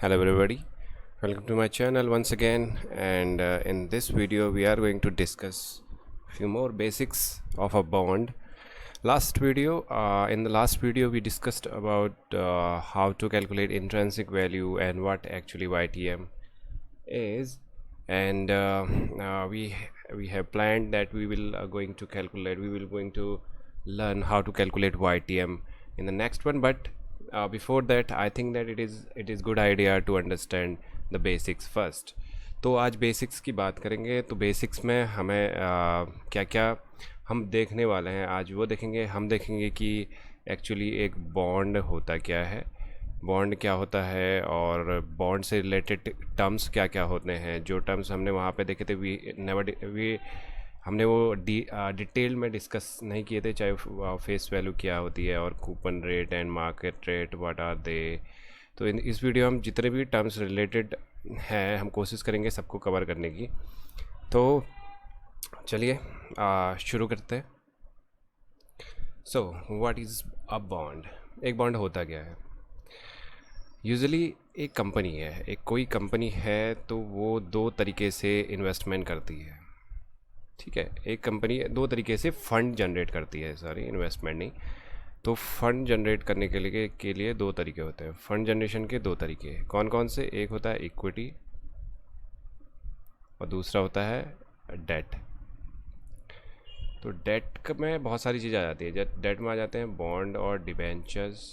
Hello everybody, welcome to my channel once again, and in this video we are going to discuss few more basics of a bond. In the last video we discussed about how to calculate intrinsic value and what actually YTM is, and we have planned that we will going to learn how to calculate YTM in the next one. But before that, I think that it is good idea to understand the basics first. तो आज basics की बात करेंगे. तो basics में हमें क्या क्या हम देखने वाले हैं आज वो देखेंगे. हम देखेंगे कि एक्चुअली एक बॉन्ड होता क्या है, बॉन्ड क्या होता है, और बॉन्ड से रिलेटेड टर्म्स क्या क्या होते हैं. जो टर्म्स हमने वहाँ पे देखे थे वी हमने वो डिटेल में डिस्कस नहीं किए थे, चाहे फेस वैल्यू क्या होती है और coupon rate and market rate what are they. तो इस वीडियो हम जितने भी टर्म्स रिलेटेड हैं हम कोशिश करेंगे सबको कवर करने की. तो चलिए शुरू करते हैं. So what is a bond. एक बॉन्ड होता क्या है. यूजुअली एक कंपनी है, एक कोई कंपनी है तो वो दो तरीके से इन्वेस्टमेंट करती है. ठीक है, एक कंपनी दो तरीके से फंड जनरेट करती है, सॉरी इन्वेस्टमेंट नहीं. तो फंड जनरेट करने के लिए दो तरीके होते हैं. फंड जनरेशन के दो तरीके कौन कौन से. एक होता है इक्विटी और दूसरा होता है डेट. तो डेट में बहुत सारी चीज़ें आ जाती है. डेट में आ जाते हैं बॉन्ड और डिबेंचर्स.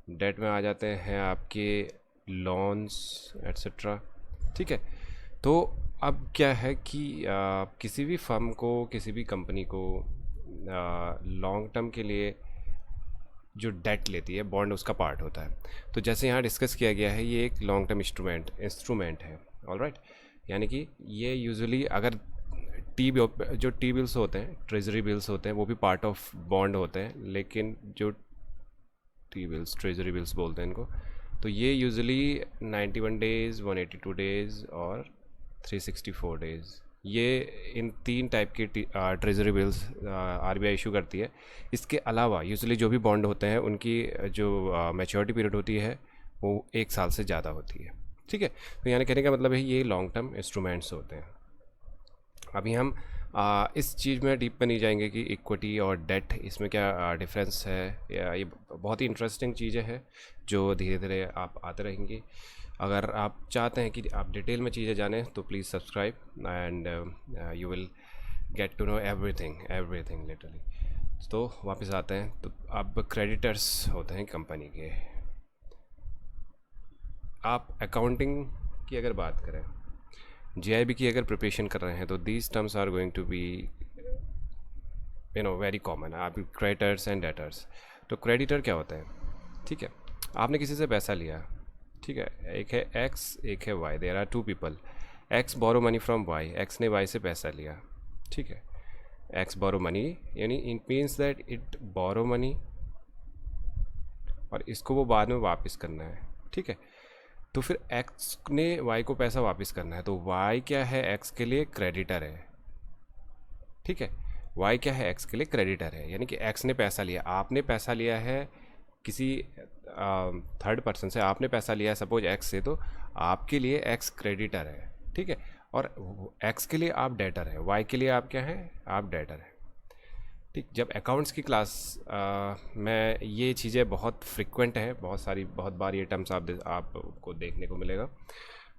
डेट में आ जाते हैं आपके लोन्स एट्सेट्रा. ठीक है. तो अब क्या है कि किसी भी फर्म को, किसी भी कंपनी को लॉन्ग टर्म के लिए जो डेट लेती है, बॉन्ड उसका पार्ट होता है. तो जैसे यहाँ डिस्कस किया गया है, ये एक लॉन्ग टर्म इंस्ट्रूमेंट है. ऑलराइट. यानी कि ये यूजुअली अगर जो टी बिल्स होते हैं, ट्रेजरी बिल्स होते हैं, वो भी पार्ट ऑफ बॉन्ड होते हैं. लेकिन जो टी बिल्स, ट्रेजरी बिल्स बोलते हैं इनको, तो ये यूजुअली 91 डेज़, 182 डेज़ और 364 डेज़, ये इन तीन टाइप की ट्रेजरी बिल्स आरबीआई इशू करती है. इसके अलावा यूजुअली जो भी बॉन्ड होते हैं उनकी जो मैच्योरिटी पीरियड होती है वो 1 साल से ज़्यादा होती है. ठीक है. तो यानी कहने का मतलब है ये लॉन्ग टर्म इंस्ट्रूमेंट्स होते हैं. अभी हम इस चीज़ में डीप में नहीं जाएंगे कि इक्विटी और डेट इसमें क्या डिफरेंस है. ये बहुत ही इंटरेस्टिंग चीज़ें हैं जो धीरे धीरे आप आते रहेंगी. अगर आप चाहते हैं कि आप डिटेल में चीज़ें जानें तो please subscribe and you will get to know everything literally. तो वापस आते हैं. तो अब क्रेडिटर्स होते हैं कंपनी के. आप अकाउंटिंग की अगर बात करें, जीआईबी की अगर प्रिपरेशन कर रहे हैं, तो these terms are going to be very common. आप क्रेडिटर्स एंड डेटर्स. तो क्रेडिटर क्या होता है. ठीक है, आपने किसी से पैसा लिया. ठीक है, एक है एक्स, एक है y. There are two people. X borrow money from y. X ने वाई से पैसा लिया. ठीक है, एक्स बोरो मनी यानी it means that it borrow money और इसको वो बाद में वापस करना है. ठीक है. तो फिर एक्स ने वाई को पैसा वापस करना है. तो वाई क्या है, एक्स के लिए क्रेडिटर है. ठीक है, वाई क्या है, एक्स के लिए क्रेडिटर है. यानी कि एक्स ने पैसा लिया, आपने पैसा लिया है किसी थर्ड पर्सन से, आपने पैसा लिया है सपोज एक्स से, तो आपके लिए एक्स क्रेडिटर है. ठीक है. और एक्स के लिए आप डेटर है, वाई के लिए आप क्या हैं, आप डेटर है. ठीक. जब अकाउंट्स की क्लास में ये चीज़ें बहुत फ्रिक्वेंट है, बहुत बार ये टर्म्स आपको देखने को मिलेगा.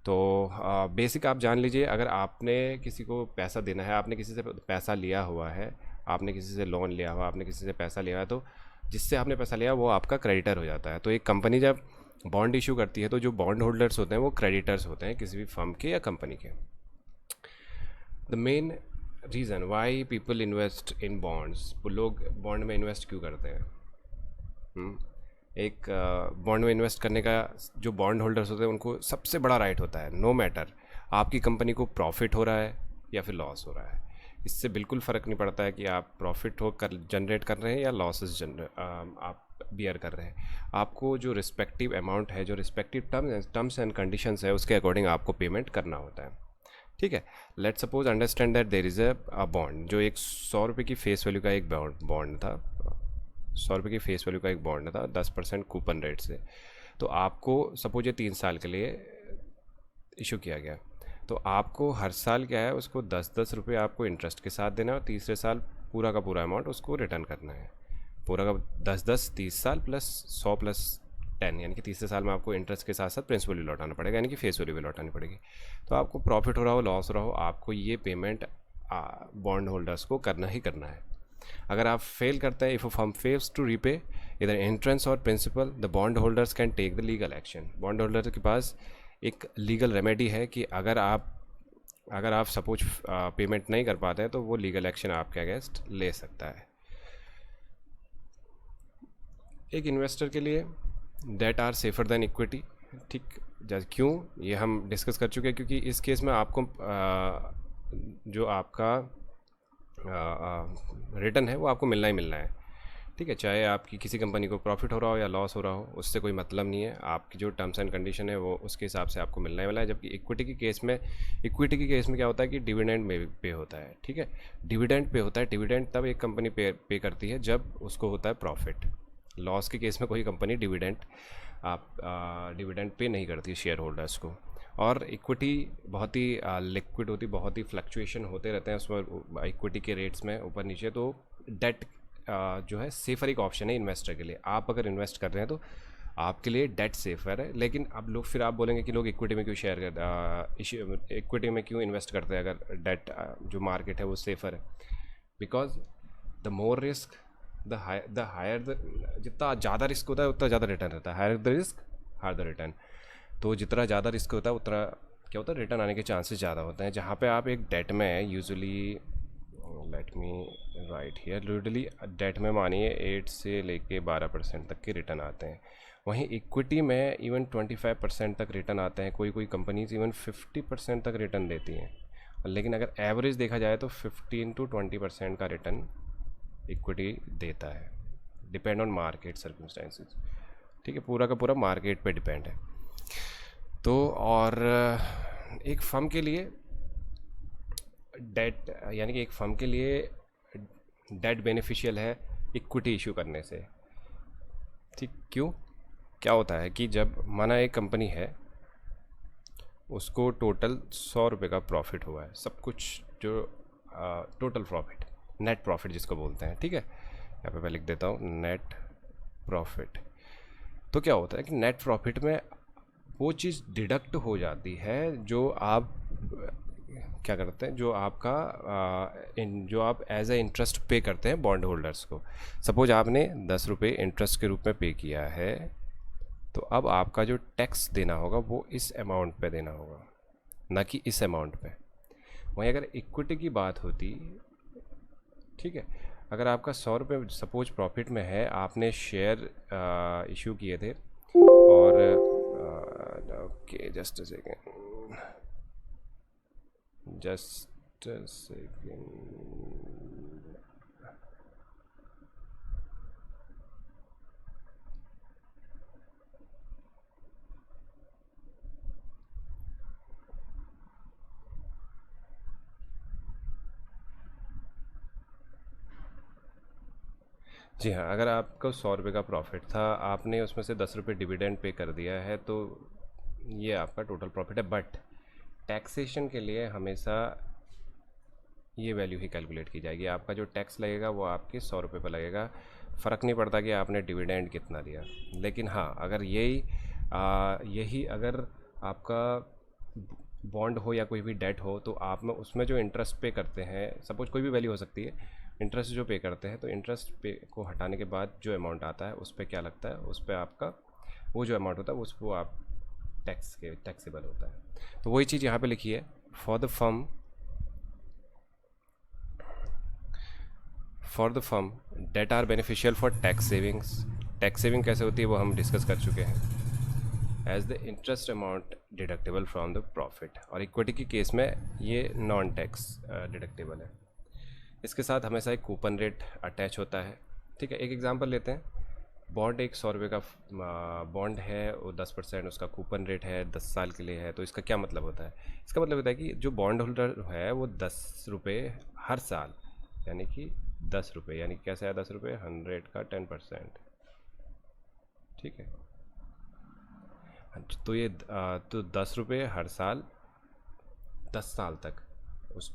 तो बेसिक आप जान लीजिए. अगर आपने किसी को पैसा देना है, आपने किसी से पैसा लिया हुआ है, आपने किसी से लोन लिया हुआ, आपने किसी से पैसा लिया है, तो जिससे आपने पैसा लिया वो आपका क्रेडिटर हो जाता है. तो एक कंपनी जब बॉन्ड इशू करती है तो जो बॉन्ड होल्डर्स होते हैं वो क्रेडिटर्स होते हैं किसी भी फर्म के या कंपनी के. The main reason why people invest in bonds. लोग बॉन्ड में इन्वेस्ट क्यों करते हैं. एक बॉन्ड में इन्वेस्ट करने का जो बॉन्ड होल्डर्स होते हैं उनको सबसे बड़ा राइट होता है, नो मैटर आपकी कंपनी को प्रॉफिट हो रहा है या फिर लॉस हो रहा है. इससे बिल्कुल फ़र्क नहीं पड़ता है कि आप प्रॉफिट जनरेट कर रहे हैं या लॉसेस आप बियर कर रहे हैं. आपको जो रिस्पेक्टिव अमाउंट है, जो रिस्पेक्टिव टर्म्स एंड कंडीशंस है, उसके अकॉर्डिंग आपको पेमेंट करना होता है. ठीक है. Let suppose understand that there is a bond जो एक 100 रुपये की फेस वैल्यू का एक बॉन्ड था. 100 रुपये की फेस वैल्यू का एक बॉन्ड था 10% कूपन रेट से. तो आपको सपोज ये 3 साल के लिए इशू किया गया, तो आपको हर साल क्या है उसको 10-10 रुपये आपको इंटरेस्ट के साथ देना है, और तीसरे साल पूरा का पूरा अमाउंट उसको रिटर्न करना है। पूरा का 10-10 30 साल प्लस 100+10, यानी कि तीसरे साल में आपको इंटरेस्ट के साथ साथ प्रिंसिपल भी लौटाना पड़ेगा, यानी कि फेस वैल्यू भी लौटानी पड़ेगी। तो आपको प्रॉफिट हो रहा हो लॉस हो रहा हो, आपको ये पेमेंट बॉन्ड होल्डर्स को करना ही करना है। अगर आप फेल करते हैं, if a firm fails to repay इधर इंटरेस्ट और principal, the bond holders can take the legal action. Bond holder के पास एक लीगल रेमेडी है कि अगर आप सपोज पेमेंट नहीं कर पाते हैं तो वो लीगल एक्शन आपके अगेंस्ट ले सकता है। एक इन्वेस्टर के लिए debt are safer than equity, ठीक, जैसे क्यों ये हम डिस्कस कर चुके हैं, क्योंकि इस केस में आपको जो आपका रिटर्न है वो आपको मिलना ही मिलना है, ठीक है, चाहे आपकी किसी कंपनी को प्रॉफिट हो रहा हो या लॉस हो रहा हो, उससे कोई मतलब नहीं है। आपकी जो टर्म्स एंड कंडीशन है वो उसके हिसाब से आपको मिलना ही मिलना है। जबकि इक्विटी के केस में क्या होता है कि डिविडेंड में पे होता है, ठीक है, डिविडेंड पे होता है। डिविडेंड तब एक कंपनी पे करती है जब उसको होता है प्रॉफिट। लॉस के केस में कोई कंपनी डिविडेंड पे नहीं करती शेयर होल्डर्स को। और इक्विटी बहुत ही लिक्विड होती, बहुत ही फ्लक्चुएशन होते रहते हैं उसमें इक्विटी के रेट्स में ऊपर नीचे। तो डेट जो है सेफ़र एक ऑप्शन है इन्वेस्टर के लिए। आप अगर इन्वेस्ट कर रहे हैं तो आपके लिए डेट सेफ़र है। लेकिन अब लोग फिर आप बोलेंगे कि लोग इक्विटी में क्यों इक्विटी में क्यों इन्वेस्ट करते हैं अगर डेट जो मार्केट है वो सेफ़र है। Because the more risk the higher जितना ज़्यादा रिस्क होता है उतना ज़्यादा रिटर्न रहता है। Higher the risk higher the return. तो जितना ज़्यादा रिस्क होता है उतना क्या होता है, रिटर्न आने के चांसेस ज़्यादा होते हैं। जहाँ पे आप एक डेट में usually let me write here, usually debt में मानिए 8 से लेके 12% तक के रिटर्न आते हैं। वहीं इक्विटी में इवन 25% तक रिटर्न आते हैं। कोई कंपनीज इवन 50% तक रिटर्न देती हैं। लेकिन अगर एवरेज देखा जाए तो 15 to 20% का रिटर्न इक्विटी देता है, डिपेंड ऑन मार्केट सर्कमस्टेंसेस, ठीक है, पूरा का पूरा मार्केट पे डिपेंड है। तो और एक फर्म के लिए डेट, यानी कि एक फर्म के लिए डेट बेनिफिशियल है इक्विटी इशू करने से, ठीक। क्यों, क्या होता है कि जब माना एक कंपनी है उसको टोटल 100 रुपये का प्रॉफिट हुआ है, सब कुछ जो टोटल प्रॉफिट, नेट प्रॉफिट जिसको बोलते हैं, ठीक है, यहाँ पे मैं लिख देता हूँ नेट प्रॉफिट। तो क्या होता है कि नेट प्रॉफिट में वो चीज़ डिडक्ट हो जाती है जो आप क्या करते हैं, जो आप एज ए इंटरेस्ट पे करते हैं बॉन्ड होल्डर्स को। सपोज आपने 10 रुपये इंटरेस्ट के रूप में पे किया है, तो अब आपका जो टैक्स देना होगा वो इस अमाउंट पे देना होगा, ना कि इस अमाउंट पे। वहीं अगर इक्विटी की बात होती, ठीक है, अगर आपका 100 रुपये सपोज प्रॉफिट में है, आपने शेयर इशू किए थे, और ओके जस्ट अ सेकेंड, जी हाँ, अगर आपको 100 रुपये का प्रॉफिट था, आपने उसमें से 10 रुपये डिविडेंड पे कर दिया है, तो ये आपका टोटल प्रॉफिट है। बट टैक्सेशन के लिए हमेशा ये वैल्यू ही कैलकुलेट की जाएगी। आपका जो टैक्स लगेगा वो आपके 100 रुपये पर लगेगा, फ़र्क नहीं पड़ता कि आपने डिविडेंड कितना दिया। लेकिन हाँ, अगर यही अगर आपका बॉन्ड हो या कोई भी डेट हो, तो आप में उसमें जो इंटरेस्ट पे करते हैं, सपोज कोई भी वैल्यू हो सकती है, इंटरेस्ट जो पे करते हैं, तो इंटरेस्ट पे को हटाने के बाद जो अमाउंट आता है उस पर क्या लगता है, उस पर आपका वो जो अमाउंट होता है उसको आप टैक्सेबल होता है। तो वही चीज़ यहाँ पे लिखी है, for the firm debt are beneficial for tax savings. Tax saving कैसे होती है वो हम डिस्कस कर चुके हैं। As the interest amount deductible from the profit, और इक्विटी के केस में ये नॉन टैक्स डिडक्टेबल है। इसके साथ हमेशा एक कूपन रेट अटैच होता है, ठीक है। एक एग्जांपल लेते हैं, बॉन्ड एक 100 रुपये का बॉन्ड है, वो 10% उसका कूपन रेट है, 10 साल के लिए है। तो इसका क्या मतलब होता है, इसका मतलब होता है कि जो बॉन्ड होल्डर है वो 10 रुपये हर साल, यानी कि 10 रुपये, यानी कैसे है 10 रुपये, 100 का 10%, ठीक है। तो ये तो 10 रुपये हर साल 10 साल तक उस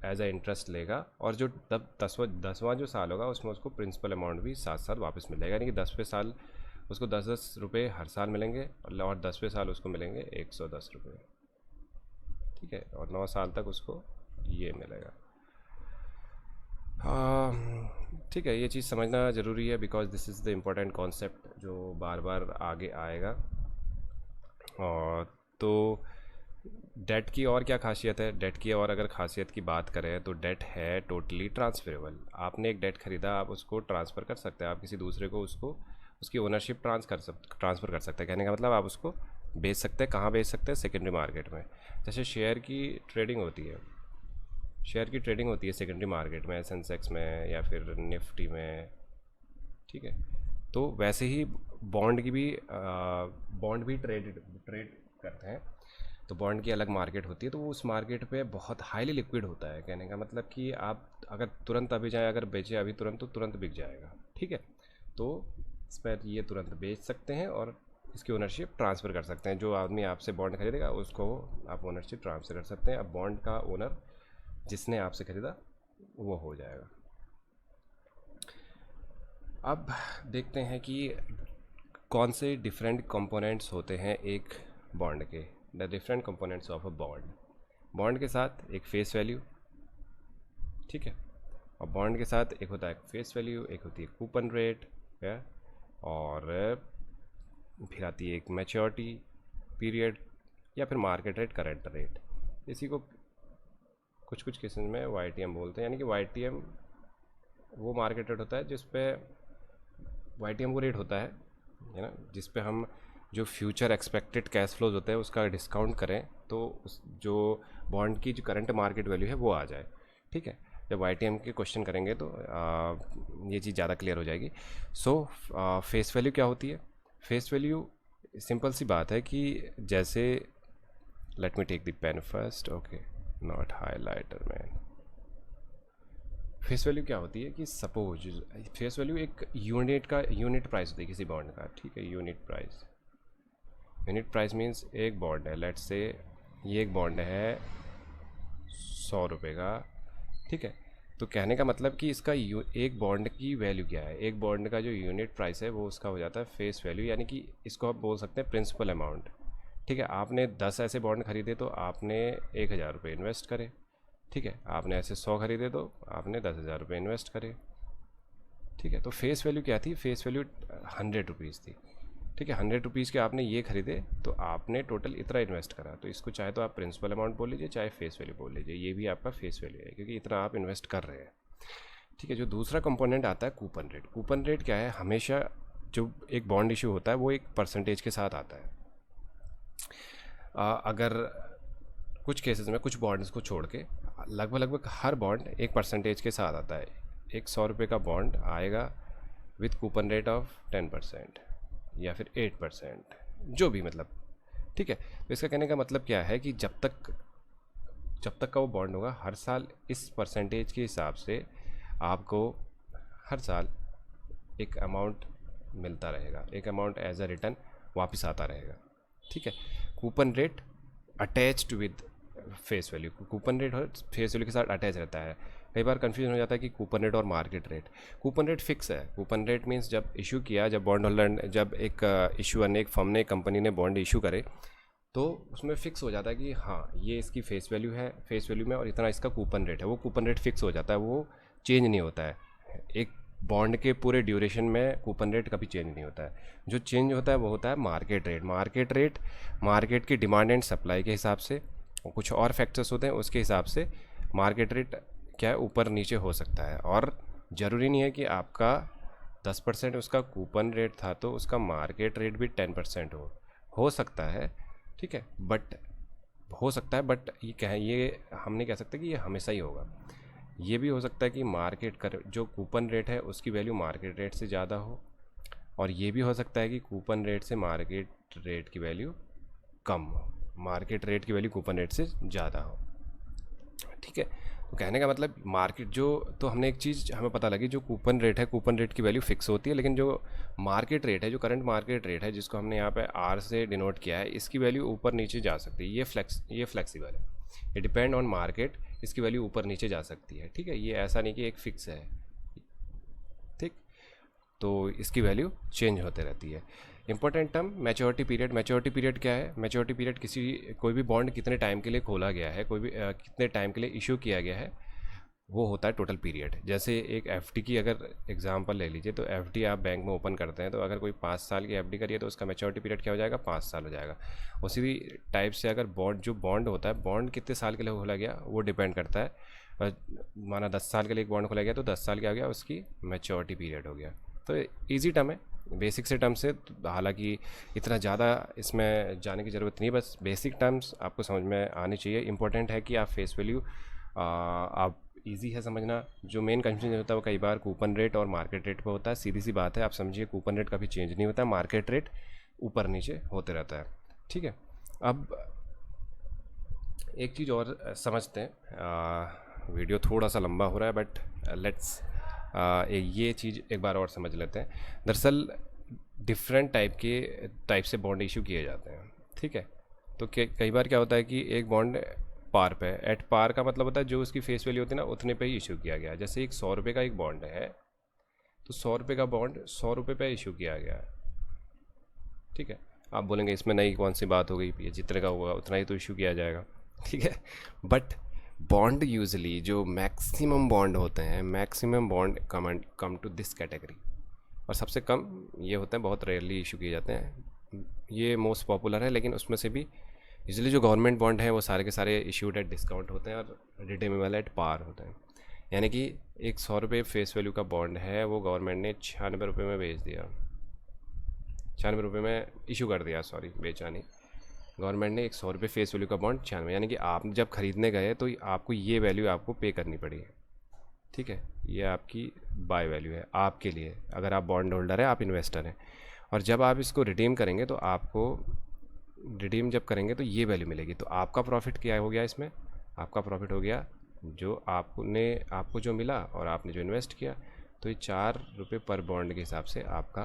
एज अ इंटरेस्ट लेगा, और जो तब 10वां जो साल होगा उसमें उसको प्रिंसिपल अमाउंट भी साथ साथ वापस मिलेगा, यानी कि 10वें साल उसको 10 रुपये हर साल मिलेंगे, और 10वें साल उसको मिलेंगे 110 रुपये। ठीक है, और 9 साल तक उसको ये मिलेगा। ठीक है, ये चीज़ समझना ज़रूरी है, because this is the important concept जो बार बार आगे आएगा। और तो डेट की और क्या खासियत है? डेट की और अगर खासियत की बात करें तो डेट है टोटली ट्रांसफरेबल। आपने एक डेट ख़रीदा, आप उसको ट्रांसफ़र कर सकते हैं, आप किसी दूसरे को उसको उसकी ओनरशिप ट्रांसफ़र कर सकते हैं। कहने का मतलब आप उसको बेच सकते हैं। कहाँ बेच सकते हैं? सेकेंडरी मार्केट में। जैसे शेयर की ट्रेडिंग होती है, सेकेंडरी मार्केट में, सेंसेक्स में या फिर निफ्टी में। ठीक है, तो वैसे ही बॉन्ड भी ट्रेड करते हैं। तो बॉन्ड की अलग मार्केट होती है, तो वो उस मार्केट पे बहुत हाईली लिक्विड होता है। कहने का मतलब कि आप अगर तुरंत अभी जाए, अगर बेचे अभी तुरंत, तो तुरंत बिक जाएगा। ठीक है, तो इस पर ये तुरंत बेच सकते हैं और इसकी ओनरशिप ट्रांसफ़र कर सकते हैं। जो आदमी आपसे बॉन्ड खरीदेगा उसको आप ओनरशिप ट्रांसफ़र कर सकते हैं। अब बॉन्ड का ओनर जिसने आपसे खरीदा वो हो जाएगा। अब देखते हैं कि कौन से डिफरेंट कंपोनेंट्स होते हैं एक बॉन्ड के। The different components of a bond के साथ एक फेस वैल्यू। ठीक है, और बॉन्ड के साथ एक होता है फेस वैल्यू, एक होती है कूपन रेट है, और फिर आती है एक मैच्योरिटी पीरियड या फिर मार्केट रेट, करंट रेट। इसी को कुछ कुछ केसेस में YTM बोलते हैं, यानी कि YTM वो मार्केट रेट होता है जिस पे YTM वो रेट होता है ना, जिस पे हम जो फ्यूचर एक्सपेक्टेड कैश फ्लोज होते हैं उसका डिस्काउंट करें तो उस जो बॉन्ड की जो करंट मार्केट वैल्यू है वो आ जाए। ठीक है, जब YTM के क्वेश्चन करेंगे तो ये चीज़ ज़्यादा क्लियर हो जाएगी। सो फेस वैल्यू क्या होती है? फेस वैल्यू सिंपल सी बात है कि जैसे, let me take the pen first, okay not highlighter man. Face value क्या होती है कि सपोज फेस वैल्यू एक यूनिट प्राइस होती है किसी बॉन्ड का। ठीक है, यूनिट प्राइस मीन्स एक बॉन्ड है, लेट्स से ये एक बॉन्ड है 100 रुपये का। ठीक है, तो कहने का मतलब कि इसका एक बॉन्ड की वैल्यू क्या है? एक बॉन्ड का जो यूनिट प्राइस है वो उसका हो जाता है फेस वैल्यू, यानी कि इसको आप बोल सकते हैं प्रिंसिपल अमाउंट। ठीक है, आपने 10 ऐसे बॉन्ड खरीदे तो आपने 1000 रुपये इन्वेस्ट करे। ठीक है, आपने ऐसे 100 खरीदे तो आपने 10,000 रुपये इन्वेस्ट करे। ठीक है, तो फेस वैल्यू क्या थी? फेस वैल्यू 100 रुपीज़ थी। ठीक है, 100 रुपीज़ के आपने ये खरीदे तो आपने टोटल इतना इन्वेस्ट करा। तो इसको चाहे तो आप प्रिंसिपल अमाउंट बोल लीजिए, चाहे फेस वैल्यू बोल लीजिए, ये भी आपका फेस वैल्यू है क्योंकि इतना आप इन्वेस्ट कर रहे हैं। ठीक है, जो दूसरा कंपोनेंट आता है कूपन रेट। कूपन रेट क्या है? हमेशा जो एक बॉन्ड इशू होता है वो एक परसेंटेज के साथ आता है। अगर कुछ केसेस में कुछ बॉन्ड्स को छोड़ के लगभग हर बॉन्ड एक परसेंटेज के साथ आता है। एक 100 रुपये का बॉन्ड आएगा विथ कूपन रेट ऑफ 10% या फिर 8%, जो भी मतलब। ठीक है, तो इसका कहने का मतलब क्या है कि जब तक का वो बॉन्ड होगा, हर साल इस परसेंटेज के हिसाब से आपको हर साल एक अमाउंट मिलता रहेगा, एक अमाउंट एज अ रिटर्न वापस आता रहेगा। ठीक है, coupon rate attached with face value, coupon rate और फेस वैल्यू के साथ अटैच रहता है। कई बार कन्फ्यूजन हो जाता है कि कूपन रेट और market rate. Coupon rate fix है। कूपन रेट मीन्स जब इशू किया, जब बॉन्ड होल्डर, जब एक इशूअर ने, एक फर्म ने, कंपनी ने बॉन्ड इशू करे तो उसमें फिक्स हो जाता है कि हाँ ये इसकी फेस वैल्यू है, फेस वैल्यू में, और इतना इसका कूपन रेट है। वो कूपन रेट फिक्स हो जाता है, वो चेंज नहीं होता है। एक बॉन्ड के पूरे ड्यूरेशन में कूपन रेट कभी चेंज नहीं होता है। जो चेंज होता है वो होता है मार्केट रेट। मार्केट की डिमांड एंड सप्लाई के हिसाब से, और कुछ और फैक्टर्स होते हैं उसके हिसाब से मार्केट रेट क्या है, ऊपर नीचे हो सकता है। और ज़रूरी नहीं है कि आपका 10% उसका कूपन रेट था तो उसका मार्केट रेट भी 10% हो सकता है। ठीक है, बट हो सकता है, बट ये हम नहीं कह सकते कि ये हमेशा ही होगा। ये भी हो सकता है कि जो कूपन रेट है उसकी वैल्यू मार्केट रेट से ज़्यादा हो, और ये भी हो सकता है कि कूपन रेट से मार्केट रेट की वैल्यू कम हो, मार्केट रेट की वैल्यू कूपन रेट से ज़्यादा हो। ठीक है, तो कहने का मतलब मार्केट जो, तो हमने एक चीज़ हमें पता लगी, जो कूपन रेट है, कूपन रेट की वैल्यू फिक्स होती है, लेकिन जो मार्केट रेट है, जो करंट मार्केट रेट है, जिसको हमने यहाँ पे आर से डिनोट किया है, इसकी वैल्यू ऊपर नीचे जा सकती है। ये फ्लेक्सिबल है, ये डिपेंड ऑन मार्केट, इसकी वैल्यू ऊपर नीचे जा सकती है। ठीक है, ये ऐसा नहीं कि एक फिक्स है। ठीक, तो इसकी वैल्यू चेंज होते रहती है। Important term maturity period. Maturity period क्या है? मैच्योरिटी पीरियड कोई भी बॉन्ड कितने टाइम के लिए खोला गया है, कोई भी कितने टाइम के लिए इशू किया गया है, वो होता है टोटल पीरियड। जैसे एक एफडी की अगर एग्जांपल ले लीजिए, तो एफडी आप बैंक में ओपन करते हैं, तो अगर कोई 5 साल की एफडी करिए तो उसका मैच्योरिटी पीरियड क्या हो जाएगा? 5 साल हो जाएगा। उसी भी टाइप से अगर बॉन्ड होता है, बॉन्ड कितने साल के लिए खोला गया वो डिपेंड करता है। माना 10 साल के लिए एक बॉन्ड खोला गया, तो 10 साल क्या हो गया? उसकी मैच्योरिटी पीरियड हो गया। तो ईजी टर्म है, बेसिक से टर्म से, हालांकि इतना ज़्यादा इसमें जाने की ज़रूरत नहीं, बस बेसिक टर्म्स आपको समझ में आनी चाहिए। इंपॉर्टेंट है कि आप फेस वैल्यू आप इजी है समझना। जो मेन कंफ्यूजन होता है वो कई बार कूपन रेट और मार्केट रेट पे होता है। सीधी सी बात है, आप समझिए कूपन रेट कभी चेंज नहीं होता है, मार्केट रेट ऊपर नीचे होते रहता है। ठीक है, अब एक चीज़ और समझते हैं। वीडियो थोड़ा सा लंबा हो रहा है, बट लेट्स ये चीज़ एक बार और समझ लेते हैं। दरअसल डिफरेंट टाइप से बॉन्ड इशू किए जाते हैं। ठीक है, तो कई बार क्या होता है कि एक बॉन्ड पार पे, एट पार का मतलब होता है जो उसकी फेस वैल्यू होती है ना, उतने पे ही इशू किया गया। जैसे एक 100 रुपये का एक बॉन्ड है, तो 100 रुपये का बॉन्ड 100 रुपये पे इशू किया गया है। ठीक है, आप बोलेंगे इसमें नई कौन सी बात हो गई, ये जितने का होगा उतना ही तो इशू किया जाएगा। ठीक है, बट बॉन्ड यूजली जो मैक्सिमम बॉन्ड होते हैं, maximum bond come to this category, और सबसे कम ये होते हैं, बहुत रेयरली इशू किए जाते हैं। ये मोस्ट पॉपुलर है, लेकिन उसमें से भी यूजली जो गवर्नमेंट बॉन्ड हैं वो सारे के सारे इशूड एट डिस्काउंट होते हैं और रिडीमेबल एट पार होते हैं। यानी कि एक 100 रुपये फेस वैल्यू का बॉन्ड है, वो गवर्नमेंट ने 96 रुपये में बेच दिया, 96 रुपये में इशू कर दिया, सॉरी बेचा नहीं, गवर्नमेंट ने एक 100 रुपये फेस वैल्यू का बॉन्ड 96, यानी कि आप जब खरीदने गए तो आपको ये वैल्यू आपको पे करनी पड़ी। ठीक है, ये आपकी बाय वैल्यू है आपके लिए, अगर आप बॉन्ड होल्डर हैं, आप इन्वेस्टर हैं। और जब आप इसको रिडीम करेंगे, तो आपको रिडीम जब करेंगे तो ये वैल्यू मिलेगी। तो आपका प्रॉफिट क्या हो गया इसमें? आपका प्रॉफिट हो गया जो आपको जो मिला और आपने जो इन्वेस्ट किया। तो ये 4 रुपये पर बॉन्ड के हिसाब से आपका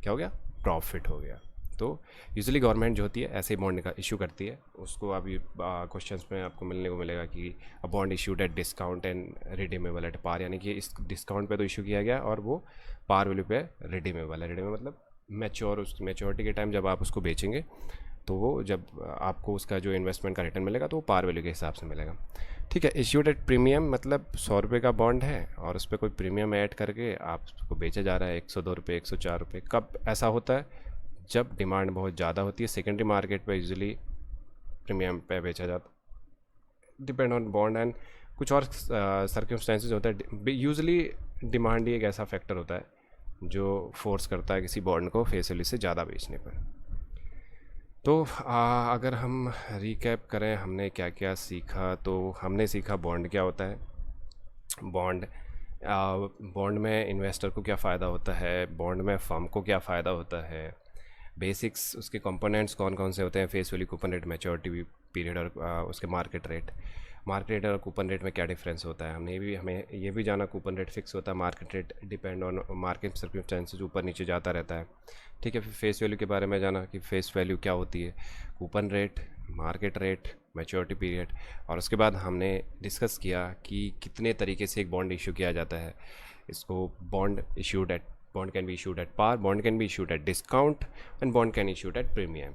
क्या हो गया? प्रॉफिट हो गया। तो यूजुअली गवर्नमेंट जो होती है ऐसे ही बॉन्ड का इशू करती है। उसको अभी क्वेश्चंस में आपको मिलने को मिलेगा कि a bond issued at discount and redeemable at par, यानी कि इस डिस्काउंट पे तो इशू किया गया और वो पार वैल्यू पे रिडीमेबल है। रिडीमेबल मतलब उसकी मैच्योरिटी के टाइम जब आप उसको बेचेंगे, तो वो जब आपको उसका जो इन्वेस्टमेंट का रिटर्न मिलेगा तो वो पार वैल्यू के हिसाब से मिलेगा। ठीक है, इश्यूड एट प्रीमियम मतलब 100 रुपये का बॉन्ड है और उस पर कोई प्रीमियम ऐड करके आपको बेचा जा रहा है 102 रुपये, 104 रुपये। कब ऐसा होता है? जब डिमांड बहुत ज़्यादा होती है, सेकेंडरी मार्केट पे यूजुअली प्रीमियम पे बेचा जाता है, डिपेंड ऑन बॉन्ड एंड कुछ और सर्कमस्टेंसेज होता है। यूजुअली डिमांड ही एक ऐसा फैक्टर होता है जो फोर्स करता है किसी बॉन्ड को फेस वैल्यू से ज़्यादा बेचने पर। तो अगर हम रिकैप करें हमने क्या क्या सीखा, तो हमने सीखा बॉन्ड क्या होता है, बॉन्ड में इन्वेस्टर को क्या फ़ायदा होता है, बॉन्ड में फर्म को क्या फ़ायदा होता है, बेसिक्स उसके कंपोनेंट्स कौन कौन से होते हैं, face value, coupon rate, maturity period और उसके मार्केट रेट और कूपन रेट में क्या डिफरेंस होता है। हमें ये भी जाना कूपन रेट फिक्स होता है, market rate depend on market circumstances ऊपर नीचे जाता रहता है। ठीक है, फिर फेस वैल्यू के बारे में जाना कि फेस वैल्यू क्या होती है, coupon rate, market rate, maturity period, और उसके बाद हमने डिस्कस किया कि कितने तरीके से एक बॉन्ड इशू किया जाता है। इसको bond can be issued at par, bond can be issued at discount and bond can issued at premium.